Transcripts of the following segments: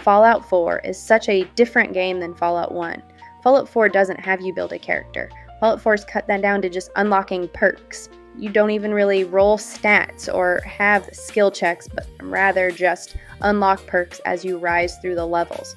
Fallout 4 is such a different game than Fallout 1. Fallout 4 doesn't have you build a character. Fallout 4's cut that down to just unlocking perks. You don't even really roll stats or have skill checks, but rather just unlock perks as you rise through the levels.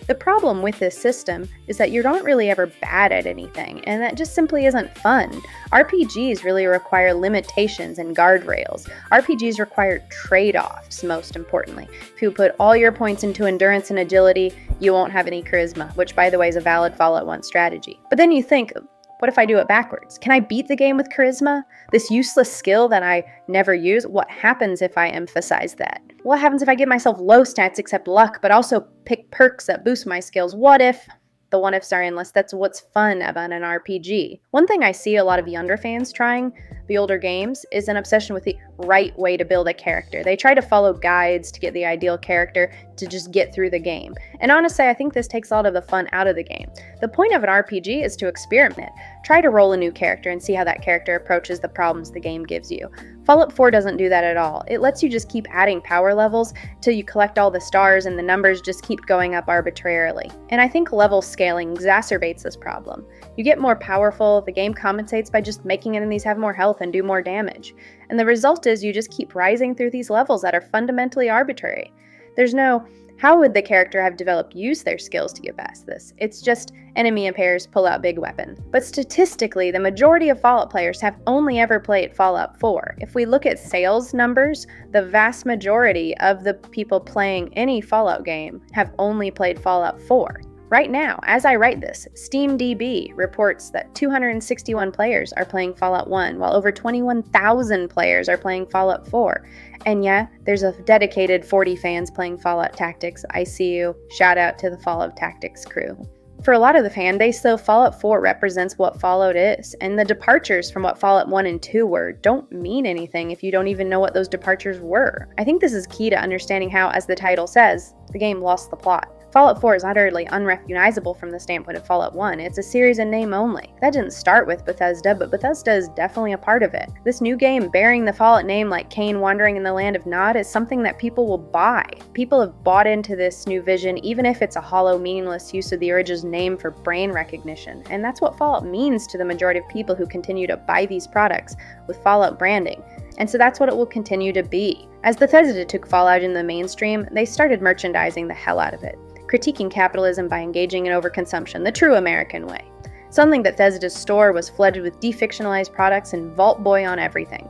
The problem with this system is that you aren't really ever bad at anything, and that just simply isn't fun. RPGs really require limitations and guardrails. RPGs require trade-offs, most importantly. If you put all your points into endurance and agility, you won't have any charisma, which, by the way, is a valid Fallout 1 strategy. But then you think, what if I do it backwards? Can I beat the game with charisma? This useless skill that I never use? What happens if I emphasize that? What happens if I give myself low stats except luck, but also pick perks that boost my skills? What if? The what ifs are endless. That's what's fun about an RPG. One thing I see a lot of younger fans trying the older games is an obsession with the right way to build a character. They try to follow guides to get the ideal character to just get through the game. And honestly, I think this takes a lot of the fun out of the game. The point of an RPG is to experiment. Try to roll a new character and see how that character approaches the problems the game gives you. Fallout 4 doesn't do that at all. It lets you just keep adding power levels till you collect all the stars and the numbers just keep going up arbitrarily. And I think level scaling exacerbates this problem. You get more powerful, the game compensates by just making enemies have more health and do more damage. And the result is you just keep rising through these levels that are fundamentally arbitrary. There's no, how would the character have developed use their skills to get past this? It's just enemy appears, pull out big weapon. But statistically, the majority of Fallout players have only ever played Fallout 4. If we look at sales numbers, the vast majority of the people playing any Fallout game have only played Fallout 4. Right now, as I write this, SteamDB reports that 261 players are playing Fallout 1, while over 21,000 players are playing Fallout 4. And yeah, there's a dedicated 40 fans playing Fallout Tactics. I see you. Shout out to the Fallout Tactics crew. For a lot of the fan base, though, Fallout 4 represents what Fallout is, and the departures from what Fallout 1 and 2 were don't mean anything if you don't even know what those departures were. I think this is key to understanding how, as the title says, the game lost the plot. Fallout 4 is utterly unrecognizable from the standpoint of Fallout 1. It's a series in name only. That didn't start with Bethesda, but Bethesda is definitely a part of it. This new game bearing the Fallout name like Cain wandering in the land of Nod is something that people will buy. People have bought into this new vision, even if it's a hollow, meaningless use of the origin's name for brand recognition. And that's what Fallout means to the majority of people who continue to buy these products with Fallout branding. And so that's what it will continue to be. As Bethesda took Fallout in the mainstream, they started merchandising the hell out of it, critiquing capitalism by engaging in overconsumption, the true American way. Suddenly Bethesda's store was flooded with defictionalized products and Vault Boy on everything.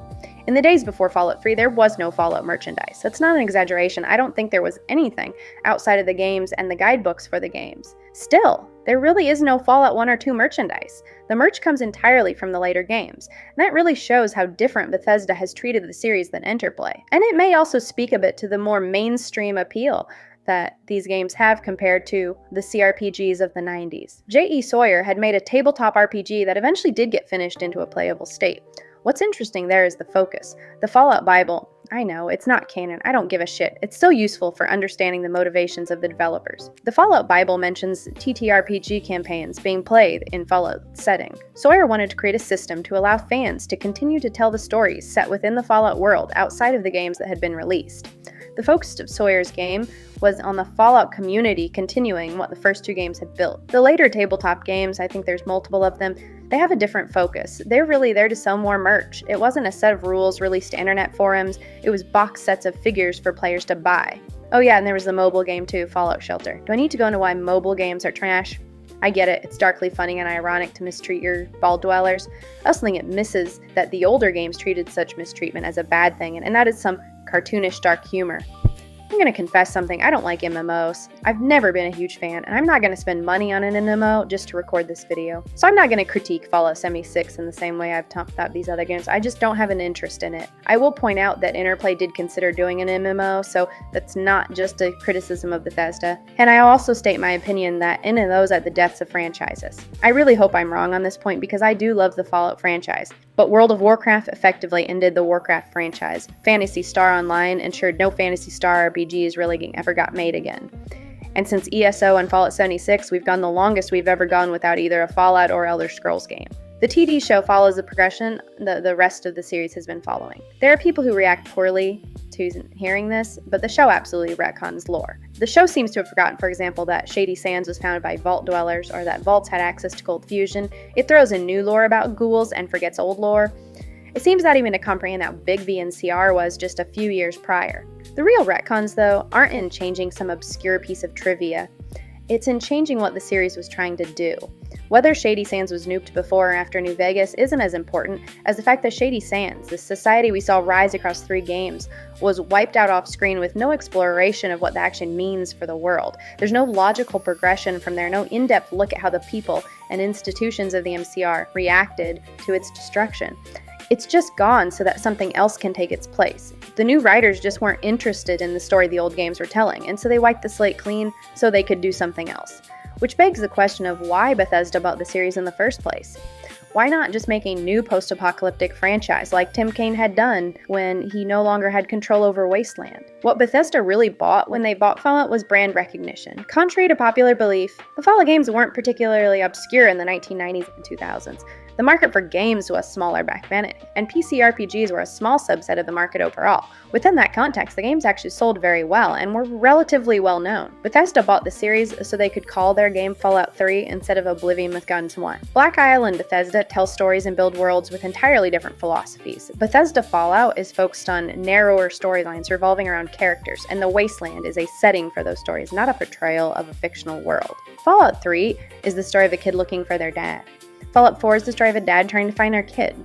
In the days before Fallout 3, there was no Fallout merchandise. That's not an exaggeration. I don't think there was anything outside of the games and the guidebooks for the games. Still, there really is no Fallout 1 or 2 merchandise. The merch comes entirely from the later games, and that really shows how different Bethesda has treated the series than Interplay. And it may also speak a bit to the more mainstream appeal that these games have compared to the CRPGs of the 90s. J.E. Sawyer had made a tabletop RPG that eventually did get finished into a playable state. What's interesting there is the focus. The Fallout Bible, I know, it's not canon, I don't give a shit. It's still useful for understanding the motivations of the developers. The Fallout Bible mentions TTRPG campaigns being played in Fallout setting. Sawyer wanted to create a system to allow fans to continue to tell the stories set within the Fallout world outside of the games that had been released. The focus of Sawyer's game was on the Fallout community continuing what the first 2 games had built. The later tabletop games, I think there's multiple of them, they have a different focus. They're really there to sell more merch. It wasn't a set of rules released to internet forums, it was box sets of figures for players to buy. Oh yeah, and there was the mobile game too, Fallout Shelter. Do I need to go into why mobile games are trash? I get it, it's darkly funny and ironic to mistreat your ball dwellers. I also think it misses that the older games treated such mistreatment as a bad thing, and that is some cartoonish dark humor. I'm going to confess something, I don't like MMOs. I've never been a huge fan, and I'm not going to spend money on an MMO just to record this video. So I'm not going to critique Fallout 76 in the same way I've talked about these other games. I just don't have an interest in it. I will point out that Interplay did consider doing an MMO, so that's not just a criticism of Bethesda. And I also state my opinion that MMOs are the deaths of franchises. I really hope I'm wrong on this point because I do love the Fallout franchise. But World of Warcraft effectively ended the Warcraft franchise. Phantasy Star Online ensured no Phantasy Star RPGs really ever got made again. And since ESO and Fallout 76, we've gone the longest we've ever gone without either a Fallout or Elder Scrolls game. The TD show follows the progression the rest of the series has been following. There are people who react poorly who's hearing this, but the show absolutely retcons lore. The show seems to have forgotten, for example, that Shady Sands was founded by vault dwellers, or that vaults had access to cold fusion. It throws in new lore about ghouls and forgets old lore. It seems not even to comprehend how big VNCR was just a few years prior. The real retcons, though, aren't in changing some obscure piece of trivia. It's in changing what the series was trying to do. Whether Shady Sands was nuked before or after New Vegas isn't as important as the fact that Shady Sands, the society we saw rise across 3 games, was wiped out off screen with no exploration of what the action means for the world. There's no logical progression from there, no in-depth look at how the people and institutions of the MCR reacted to its destruction. It's just gone so that something else can take its place. The new writers just weren't interested in the story the old games were telling, and so they wiped the slate clean so they could do something else. Which begs the question of why Bethesda bought the series in the first place. Why not just make a new post-apocalyptic franchise like Tim Kaine had done when he no longer had control over Wasteland? What Bethesda really bought when they bought Fallout was brand recognition. Contrary to popular belief, the Fallout games weren't particularly obscure in the 1990s and 2000s. The market for games was smaller back then, and PC RPGs were a small subset of the market overall. Within that context, the games actually sold very well and were relatively well known. Bethesda bought the series so they could call their game Fallout 3 instead of Oblivion with Guns 1. Black Isle and Bethesda tell stories and build worlds with entirely different philosophies. Bethesda Fallout is focused on narrower storylines revolving around characters, and the Wasteland is a setting for those stories, not a portrayal of a fictional world. Fallout 3 is the story of a kid looking for their dad. Fallout 4 is the story of a dad trying to find their kid.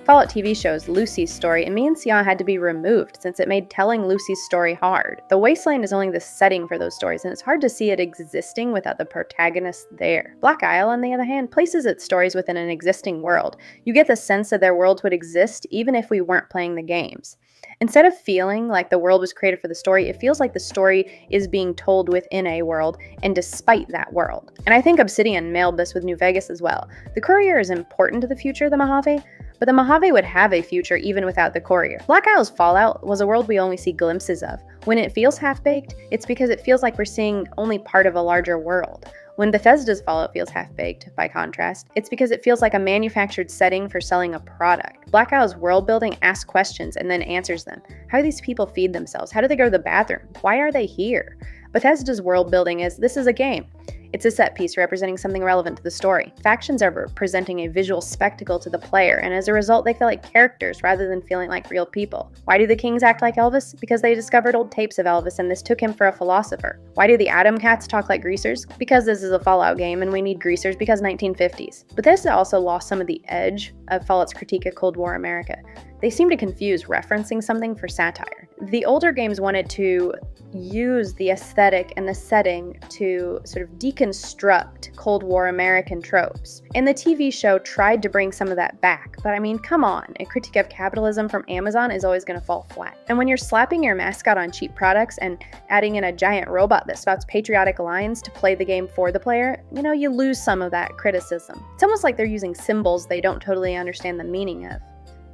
Fallout TV shows Lucy's story, and Sion had to be removed since it made telling Lucy's story hard. The Wasteland is only the setting for those stories, and it's hard to see it existing without the protagonist there. Black Isle, on the other hand, places its stories within an existing world. You get the sense that their worlds would exist even if we weren't playing the games. Instead of feeling like the world was created for the story, it feels like the story is being told within a world and despite that world. And I think Obsidian nailed this with New Vegas as well. The Courier is important to the future of the Mojave, but the Mojave would have a future even without the Courier. Black Isle's Fallout was a world we only see glimpses of. When it feels half-baked, it's because it feels like we're seeing only part of a larger world. When Bethesda's Fallout feels half-baked, by contrast, it's because it feels like a manufactured setting for selling a product. Black Isle's world building asks questions and then answers them. How do these people feed themselves? How do they go to the bathroom? Why are they here? Bethesda's world building is, this is a game. It's a set piece representing something relevant to the story. Factions are presenting a visual spectacle to the player, and as a result, they feel like characters rather than feeling like real people. Why do the Kings act like Elvis? Because they discovered old tapes of Elvis, and this took him for a philosopher. Why do the Atom Cats talk like greasers? Because this is a Fallout game, and we need greasers because 1950s. Bethesda also lost some of the edge of Fallout's critique of Cold War America. They seem to confuse referencing something for satire. The older games wanted to use the aesthetic and the setting to sort of deconstruct Cold War American tropes. And the TV show tried to bring some of that back, but I mean, come on, a critique of capitalism from Amazon is always going to fall flat. And when you're slapping your mascot on cheap products and adding in a giant robot that spouts patriotic lines to play the game for the player, you lose some of that criticism. It's almost like they're using symbols they don't totally understand the meaning of.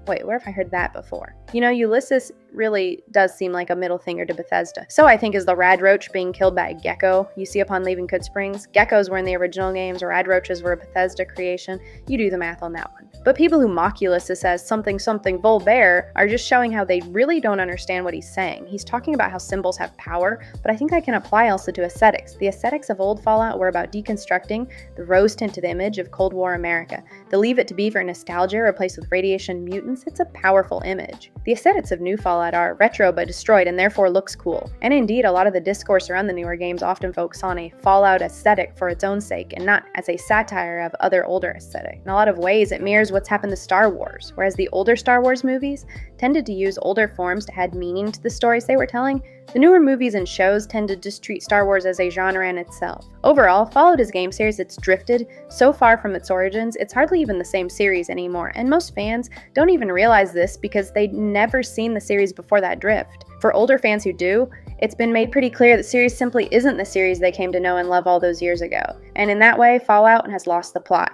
Wait, where have I heard that before? Ulysses really does seem like a middle finger to Bethesda. So I think is the rad roach being killed by a gecko you see upon leaving Coot Springs. Geckos were in the original games, rad roaches were a Bethesda creation. You do the math on that one. But people who mock Ulysses as something Volbear are just showing how they really don't understand what he's saying. He's talking about how symbols have power, but I think that can apply also to aesthetics. The aesthetics of old Fallout were about deconstructing the rose-tinted image of Cold War America. The Leave It to Beaver nostalgia replaced with radiation mutants, it's a powerful image. The aesthetics of new Fallout are retro but destroyed and therefore looks cool. And indeed, a lot of the discourse around the newer games often focus on a Fallout aesthetic for its own sake and not as a satire of other older aesthetic. In a lot of ways, it mirrors what's happened to Star Wars, whereas the older Star Wars movies tended to use older forms to add meaning to the stories they were telling. The newer movies and shows tend to just treat Star Wars as a genre in itself. Overall, Fallout as a game series that's drifted so far from its origins, it's hardly even the same series anymore, and most fans don't even realize this because they'd never seen the series before that drift. For older fans who do, it's been made pretty clear that series simply isn't the series they came to know and love all those years ago, and in that way, Fallout has lost the plot.